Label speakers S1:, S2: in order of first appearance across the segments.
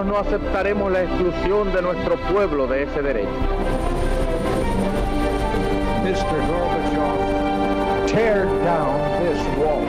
S1: nosotros no aceptaremos la exclusión de nuestro pueblo de ese derecho.
S2: Mr. Gorbachev, tear down this wall.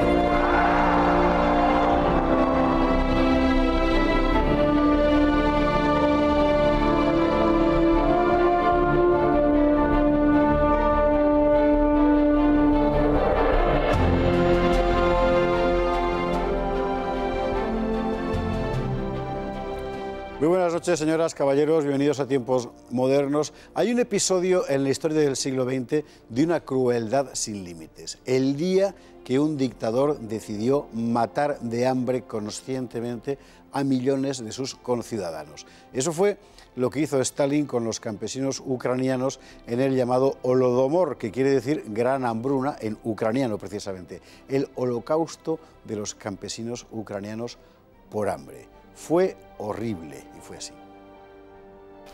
S3: Muy buenas noches, señoras, caballeros, bienvenidos a Tiempos Modernos. Hay un episodio en la historia del siglo XX de una crueldad sin límites. El día que un dictador decidió matar de hambre conscientemente a millones de sus conciudadanos. Eso fue lo que hizo Stalin con los campesinos ucranianos en el llamado Holodomor, que quiere decir gran hambruna en ucraniano precisamente. El holocausto de los campesinos ucranianos por hambre. Fue horrible y fue así.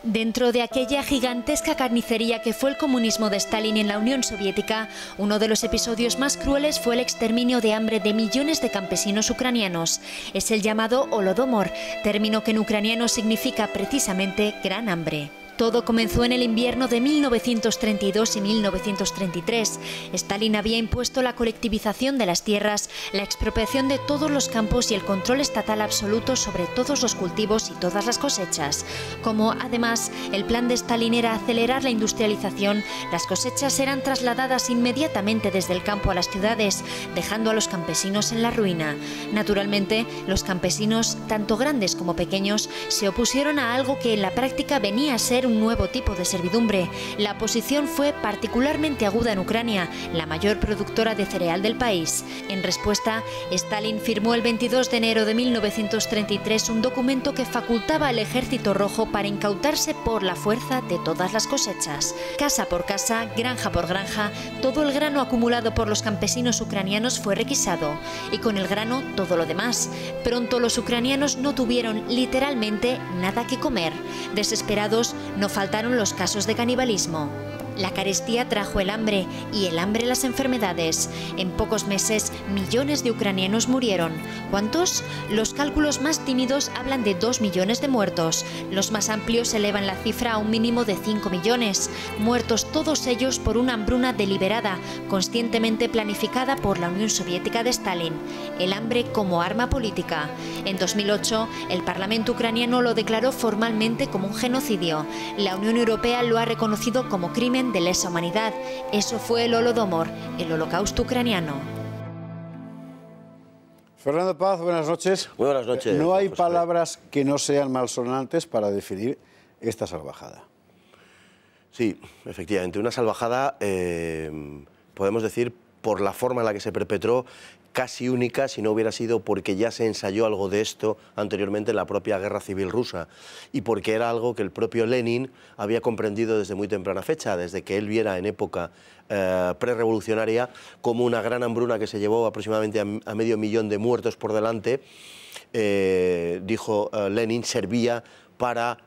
S4: Dentro de aquella gigantesca carnicería que fue el comunismo de Stalin en la Unión Soviética, uno de los episodios más crueles fue el exterminio de hambre de millones de campesinos ucranianos. Es el llamado Holodomor, término que en ucraniano significa precisamente gran hambre. Todo comenzó en el invierno de 1932 y 1933. Stalin había impuesto la colectivización de las tierras, la expropiación de todos los campos y el control estatal absoluto sobre todos los cultivos y todas las cosechas. Como, además, el plan de Stalin era acelerar la industrialización, las cosechas eran trasladadas inmediatamente desde el campo a las ciudades, dejando a los campesinos en la ruina. Naturalmente, los campesinos, tanto grandes como pequeños, se opusieron a algo que en la práctica venía a ser un nuevo tipo de servidumbre. La oposición fue particularmente aguda en Ucrania, la mayor productora de cereal del país. En respuesta, Stalin firmó el 22 de enero de 1933 un documento que facultaba al Ejército Rojo para incautarse por la fuerza de todas las cosechas. Casa por casa, granja por granja, todo el grano acumulado por los campesinos ucranianos fue requisado. Y con el grano, todo lo demás. Pronto los ucranianos no tuvieron literalmente nada que comer. Desesperados, no faltaron los casos de canibalismo. La carestía trajo el hambre y el hambre las enfermedades. En pocos meses, millones de ucranianos murieron. ¿Cuántos? Los cálculos más tímidos hablan de 2 millones de muertos. Los más amplios elevan la cifra a un mínimo de 5 millones. Muertos todos ellos por una hambruna deliberada, conscientemente planificada por la Unión Soviética de Stalin. El hambre como arma política. En 2008, el Parlamento ucraniano lo declaró formalmente como un genocidio. La Unión Europea lo ha reconocido como crimen de lesa humanidad. Eso fue el Holodomor, el holocausto ucraniano.
S3: Fernando Paz, buenas noches.
S5: Muy buenas noches.
S3: No hay palabras que no sean malsonantes para definir esta salvajada.
S5: Sí, efectivamente, una salvajada, podemos decir, por la forma en la que se perpetró, casi única, si no hubiera sido porque ya se ensayó algo de esto anteriormente en la propia guerra civil rusa y porque era algo que el propio Lenin había comprendido desde muy temprana fecha, desde que él viera en época prerevolucionaria como una gran hambruna que se llevó aproximadamente a 500.000 de muertos por delante, dijo Lenin, servía para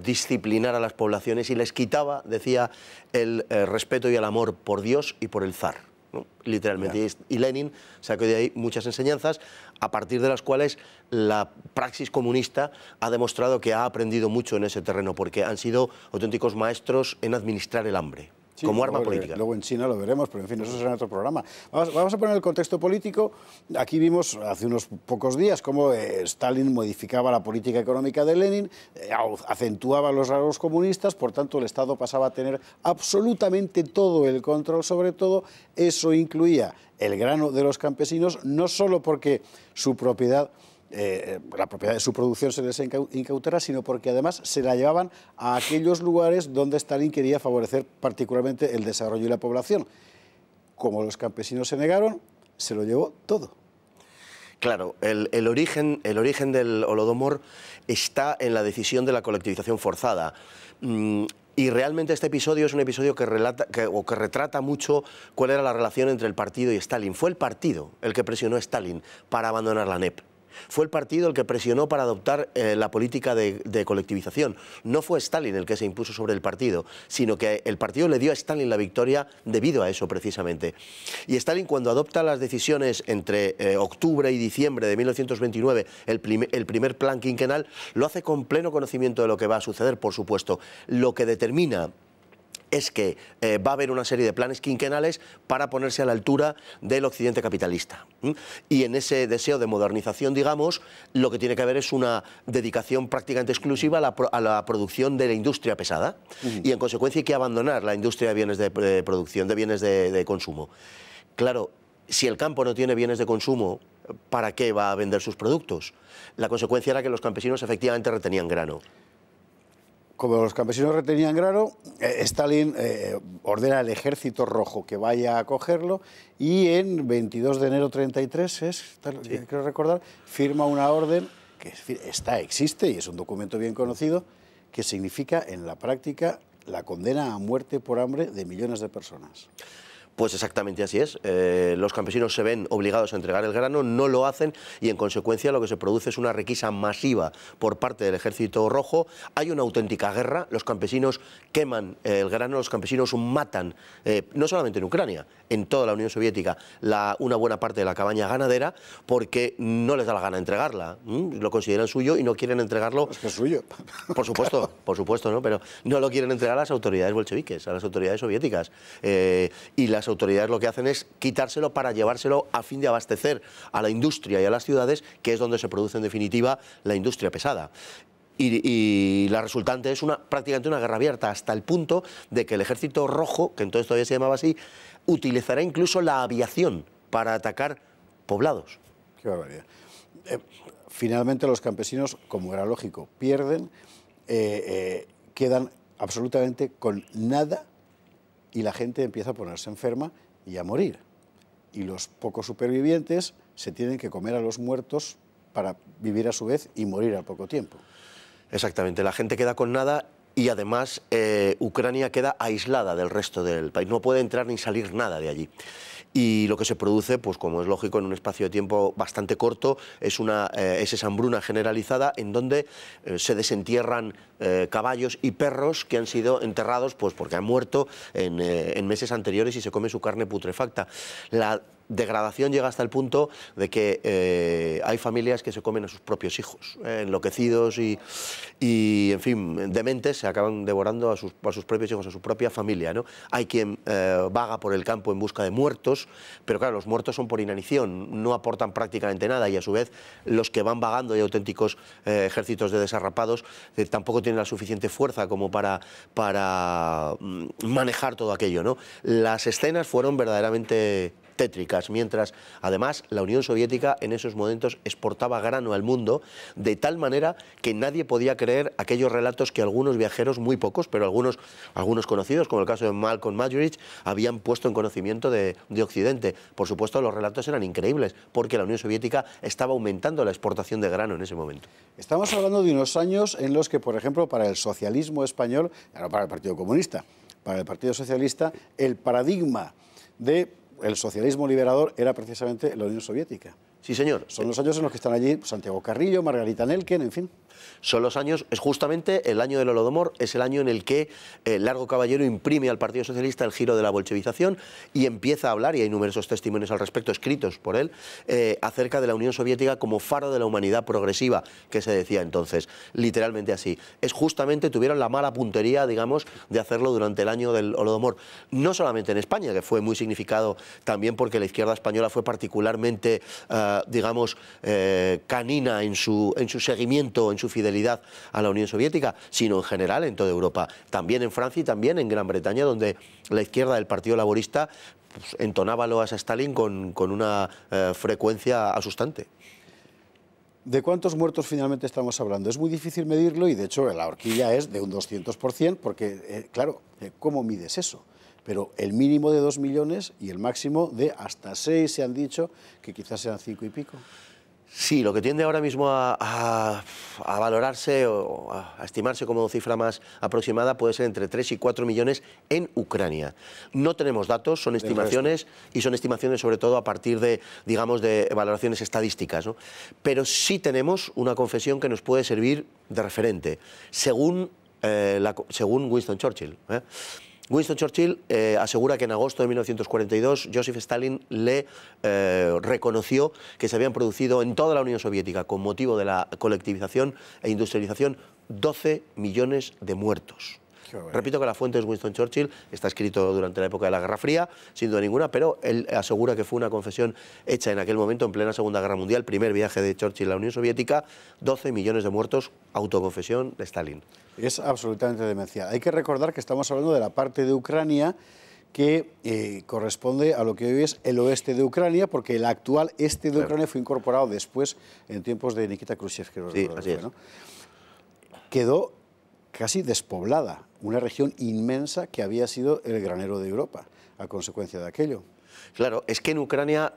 S5: disciplinar a las poblaciones y les quitaba, decía, el respeto y el amor por Dios y por el zar. ¿no? Literalmente. Y Lenin sacó de ahí muchas enseñanzas, a partir de las cuales la praxis comunista ha demostrado que ha aprendido mucho en ese terreno, porque han sido auténticos maestros en administrar el hambre. Sí, como arma política.
S3: Luego en China lo veremos, pero en fin, eso será en otro programa. Vamos a poner el contexto político. Aquí vimos hace unos pocos días cómo Stalin modificaba la política económica de Lenin, acentuaba los rasgos comunistas, por tanto el Estado pasaba a tener absolutamente todo el control sobre todo. Eso incluía el grano de los campesinos, no solo porque su propiedad, la propiedad de su producción se les incautara, sino porque además se la llevaban a aquellos lugares donde Stalin quería favorecer particularmente el desarrollo y la población. Como los campesinos se negaron, se lo llevó todo.
S5: Claro, el origen del Holodomor está en la decisión de la colectivización forzada. Y realmente este episodio es un episodio que retrata mucho cuál era la relación entre el partido y Stalin. Fue el partido el que presionó a Stalin para abandonar la NEP. Fue el partido el que presionó para adoptar la política de colectivización. No fue Stalin el que se impuso sobre el partido, sino que el partido le dio a Stalin la victoria debido a eso precisamente. Y Stalin, cuando adopta las decisiones entre octubre y diciembre de 1929, el primer plan quinquenal, lo hace con pleno conocimiento de lo que va a suceder, por supuesto. Lo que determina es que va a haber una serie de planes quinquenales para ponerse a la altura del occidente capitalista. Y en ese deseo de modernización, digamos, lo que tiene que haber es una dedicación prácticamente exclusiva a la producción de la industria pesada. Y en consecuencia hay que abandonar la industria de bienes de producción, de bienes de consumo. Claro, si el campo no tiene bienes de consumo, ¿para qué va a vender sus productos? La consecuencia era que los campesinos efectivamente retenían grano.
S3: Como los campesinos retenían grano, Stalin ordena al Ejército Rojo que vaya a cogerlo y en 22 de enero 33, quiero recordar, firma una orden que existe y es un documento bien conocido, que significa en la práctica la condena a muerte por hambre de millones de personas.
S5: Pues exactamente así es. Los campesinos se ven obligados a entregar el grano, no lo hacen y en consecuencia lo que se produce es una requisa masiva por parte del Ejército Rojo. Hay una auténtica guerra, los campesinos queman el grano, los campesinos matan, no solamente en Ucrania, en toda la Unión Soviética, una buena parte de la cabaña ganadera porque no les da la gana entregarla. Lo consideran suyo y no quieren entregarlo.
S3: Es que es suyo.
S5: Por supuesto, ¿no? Pero no lo quieren entregar a las autoridades bolcheviques, a las autoridades soviéticas. Y las autoridades lo que hacen es quitárselo para llevárselo a fin de abastecer a la industria y a las ciudades, que es donde se produce en definitiva la industria pesada. Y la resultante es prácticamente una guerra abierta, hasta el punto de que el Ejército Rojo, que entonces todavía se llamaba así, utilizará incluso la aviación para atacar poblados.
S3: Qué barbaridad. Finalmente los campesinos, como era lógico, pierden, quedan absolutamente con nada y la gente empieza a ponerse enferma y a morir. Y los pocos supervivientes se tienen que comer a los muertos para vivir a su vez y morir al poco tiempo.
S5: Exactamente, la gente queda con nada y además Ucrania queda aislada del resto del país, no puede entrar ni salir nada de allí. Y lo que se produce, pues como es lógico, en un espacio de tiempo bastante corto, es esa hambruna generalizada en donde se desentierran caballos y perros que han sido enterrados pues porque han muerto en meses anteriores y se come su carne putrefacta. La degradación llega hasta el punto de que hay familias que se comen a sus propios hijos, enloquecidos y, en fin, dementes, se acaban devorando a sus propios hijos, a su propia familia, ¿no? Hay quien vaga por el campo en busca de muertos, pero claro, los muertos son por inanición, no aportan prácticamente nada y a su vez los que van vagando y auténticos ejércitos de desarrapados tampoco tienen la suficiente fuerza como para manejar todo aquello, ¿no? Las escenas fueron verdaderamente tétricas, mientras además la Unión Soviética en esos momentos exportaba grano al mundo de tal manera que nadie podía creer aquellos relatos que algunos viajeros, muy pocos, pero algunos conocidos, como el caso de Malcolm Muggeridge, habían puesto en conocimiento de Occidente. Por supuesto, los relatos eran increíbles, porque la Unión Soviética estaba aumentando la exportación de grano en ese momento.
S3: Estamos hablando de unos años en los que, por ejemplo, para el socialismo español, no para el Partido Comunista, para el Partido Socialista, el paradigma del socialismo liberador era precisamente la Unión Soviética.
S5: Sí, señor.
S3: Son los años en los que están allí Santiago Carrillo, Margarita Nelken, en fin.
S5: Son los años, es justamente el año del Holodomor, es el año en el que Largo Caballero imprime al Partido Socialista el giro de la bolchevización y empieza a hablar, y hay numerosos testimonios al respecto escritos por él, acerca de la Unión Soviética como faro de la humanidad progresiva, que se decía entonces, literalmente así. Es justamente, tuvieron la mala puntería, digamos, de hacerlo durante el año del Holodomor. No solamente en España, que fue muy significado también porque la izquierda española fue particularmente, digamos, canina en su seguimiento, en su fidelidad a la Unión Soviética, sino en general en toda Europa, también en Francia y también en Gran Bretaña, donde la izquierda del Partido Laborista pues, entonaba loas a Stalin con una frecuencia asustante.
S3: ¿De cuántos muertos finalmente estamos hablando? Es muy difícil medirlo y de hecho la horquilla es de un 200%, porque claro, ¿cómo mides eso? Pero el mínimo de 2 millones y el máximo de hasta 6, se han dicho, que quizás sean 5 y pico.
S5: Sí, lo que tiende ahora mismo a valorarse o a estimarse como cifra más aproximada puede ser entre 3 y 4 millones en Ucrania. No tenemos datos, son estimaciones y son estimaciones sobre todo a partir de, digamos, de valoraciones estadísticas, ¿no? Pero sí tenemos una confesión que nos puede servir de referente, según Winston Churchill. Winston Churchill asegura que en agosto de 1942 Joseph Stalin le reconoció que se habían producido en toda la Unión Soviética, con motivo de la colectivización e industrialización, 12 millones de muertos. Repito que la fuente es Winston Churchill, está escrito durante la época de la Guerra Fría, sin duda ninguna, pero él asegura que fue una confesión hecha en aquel momento, en plena Segunda Guerra Mundial, primer viaje de Churchill a la Unión Soviética, 12 millones de muertos, autoconfesión de Stalin. Es absolutamente demencial. Hay que recordar que estamos hablando de la parte de Ucrania que corresponde a lo que hoy es el oeste de Ucrania, porque el actual este de Ucrania fue incorporado después, en tiempos de Nikita Khrushchev, que
S3: sí, así es, ¿no? Quedó casi despoblada, una región inmensa que había sido el granero de Europa, a consecuencia de aquello. Claro, es que en Ucrania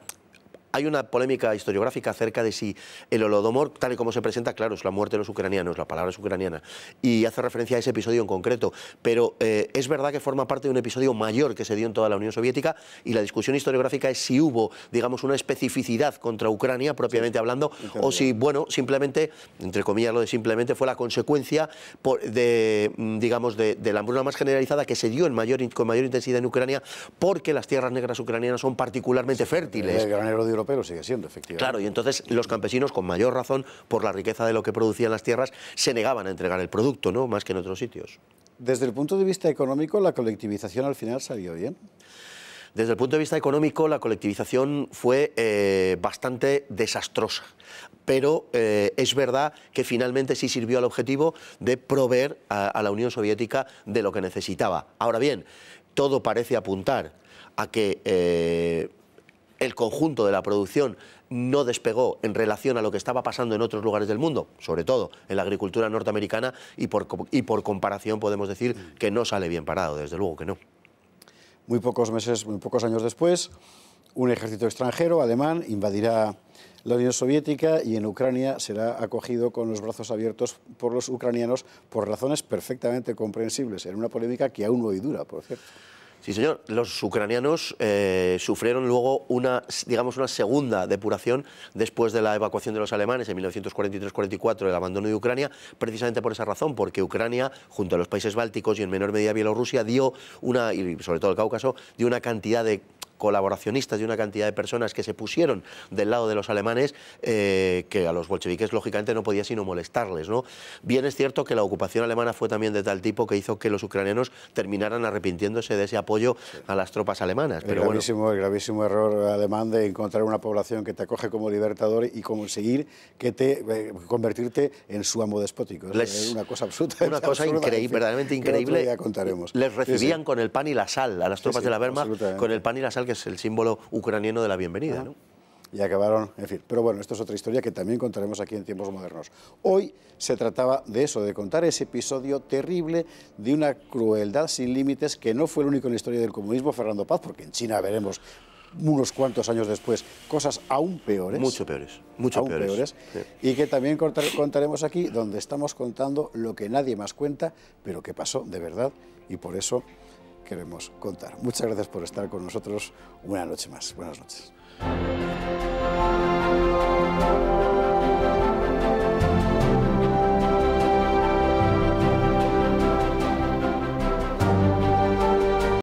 S3: hay una polémica historiográfica acerca de si el Holodomor, tal y como se presenta, claro, es la muerte de los ucranianos, la palabra es ucraniana, y hace referencia a ese episodio en concreto, pero es verdad que forma parte de un episodio mayor que se dio en toda la Unión Soviética, y la discusión historiográfica es si hubo, digamos, una especificidad contra Ucrania, propiamente hablando, o si, bueno, simplemente, entre comillas lo de simplemente, fue la consecuencia digamos, de la hambruna más generalizada que se dio con mayor intensidad en Ucrania, porque las tierras negras ucranianas son particularmente fértiles. El granero de Europa lo sigue siendo, efectivamente. Claro, y entonces los campesinos, con mayor razón, por la riqueza de lo que producían las tierras, se negaban a entregar el producto, ¿no?, más que en otros sitios. Desde el punto de vista económico, ¿la colectivización al final salió bien? Desde el punto de vista económico, la colectivización fue bastante desastrosa, pero es verdad que finalmente sí sirvió al objetivo de proveer a la Unión Soviética de lo que necesitaba. Ahora bien, todo parece apuntar a que el conjunto de la producción no despegó en relación a lo que estaba pasando en otros lugares del mundo, sobre todo en la agricultura norteamericana, y por comparación podemos decir que no sale bien parado, desde luego que no. Muy pocos años después, un ejército extranjero, alemán, invadirá la Unión Soviética y en Ucrania será acogido con los brazos abiertos por los ucranianos por razones perfectamente comprensibles, en una polémica que aún hoy dura, por cierto. Sí, señor. Los ucranianos sufrieron luego una segunda depuración después de la evacuación de los alemanes en 1943-44, el abandono de Ucrania, precisamente por esa razón, porque Ucrania, junto a los países bálticos y en menor medida Bielorrusia, y sobre todo el Cáucaso, dio una cantidad de colaboracionistas, de una cantidad de personas que se pusieron del lado de los alemanes, que a los bolcheviques lógicamente no podía sino molestarles, ¿no? Bien es cierto que la ocupación alemana fue también de tal tipo que hizo que los ucranianos terminaran arrepintiéndose de ese apoyo a las tropas alemanas. Pero el gravísimo error alemán de encontrar una población que te acoge como libertador y conseguir convertirte en su amo despótico. Es una cosa absoluta. Una cosa increíble, verdaderamente increíble. Ya contaremos. Les recibían con el pan y la sal a las tropas de la Wehrmacht, con el pan y la sal, que es el símbolo ucraniano de la bienvenida, ¿no? Y acabaron, en fin. Pero bueno, esto es otra historia que también contaremos aquí en Tiempos Modernos. Hoy se trataba de eso, de contar ese episodio terrible de una crueldad sin límites que no fue el único en la historia del comunismo, Fernando Paz, porque en China veremos unos cuantos años después cosas aún peores. Mucho peores. Mucho peores. Sí. Y que también contaremos aquí, donde estamos contando lo que nadie más cuenta, pero que pasó de verdad, y por eso queremos contar. Muchas gracias por estar con nosotros una noche más. Buenas noches.